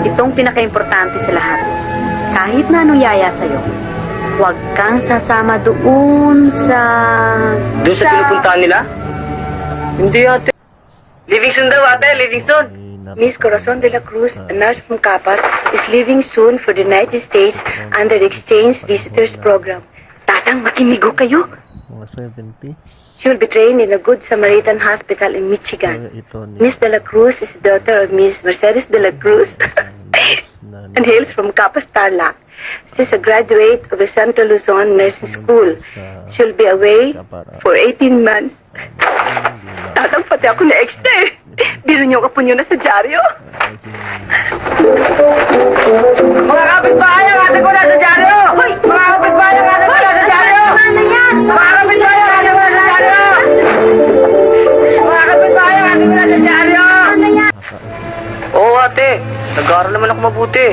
Itong pinaka-importante sa lahat. Kahit na anong yaya sa'yo, huwag kang sasama doon sa... Doon sa pinupuntahan nila? Hindi ate. Livingston daw ate, Livingston. Miss Corazon de la Cruz, a nurse from Capas, is leaving soon for the United States under the Exchange Visitors Program. Tatang, makimigo kayo. Mga 70. She will be trained in a Good Samaritan Hospital in Michigan. Kaya ito ni Miss de la Cruz is the daughter of Miss Mercedes de la Cruz and hails from Capas, Tarlac. She's a graduate of the Central Luzon Nursing School. She'll be away for 18 months. Tatang, pati ako na-extra eh. Biro niyo ka po niyo na sa dyaryo. Mga kapitbahay, ang ate ko nasa dyaryo! Hoy! Mga kapitbahay, ang ate ko nasa dyaryo! Ano yan? Mga kapitbahay, ang ate ko nasa dyaryo! Mga kapitbahay, ang ate ko nasa dyaryo! Ano yan? Oo ate, nag-aaral naman ako mabuti.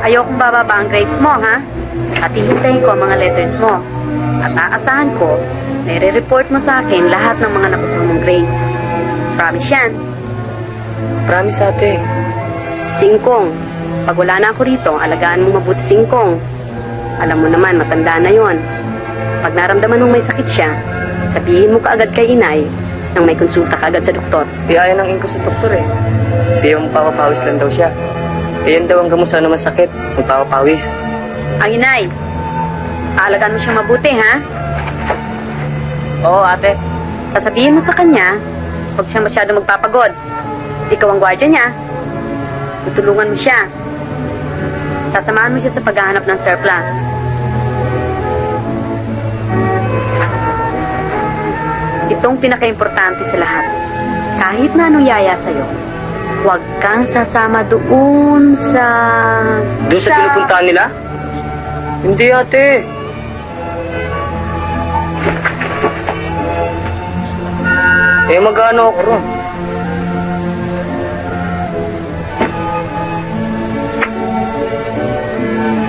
Ayokong bababa ang grades mo, ha? At hihintayin ko ang mga letters mo. At aasahan ko, nire-report mo sa akin lahat ng mga nakuha mong grades. Promise yan. Promise ate. Singkong, pag wala na ako rito, alagaan mo mabuti Singkong. Alam mo naman, matanda na yon. Pag naramdaman mong may sakit siya, sabihin mo kaagad kay inay nang may konsulta kaagad sa doktor. Biyaya ng ingko sa doktor eh. Di yung papapawis lang daw siya. Iyan daw ang gamot sa naman sakit, magpapawis. Ang inay, aalagaan mo siyang mabuti, ha? Oo ate. Sasabihin mo sa kanya, huwag siya masyado magpapagod. Ikaw ang gwardiya niya. Tutulungan mo siya. Sasamahan mo siya sa paghahanap ng surplus. Itong pinaka-importante sa lahat. Kahit na anong yaya sa'yo, huwag kang sasama doon sa... Doon sa pinupuntahan nila? Hindi ate. Eh mag-ano ako ron?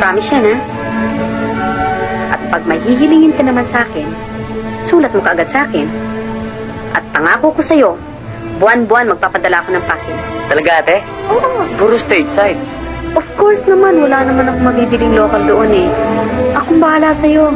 Promise yan, ha? At pag may hihilingin ka naman sa akin, sulat mo kaagad sa akin. At pangako ko sa'yo, buwan-buwan magpapadala ako ng packing. Talaga ate? Oo. Puro stage side. Of course naman, wala naman akong mabibiling local doon eh. Akong bahala sa'yo.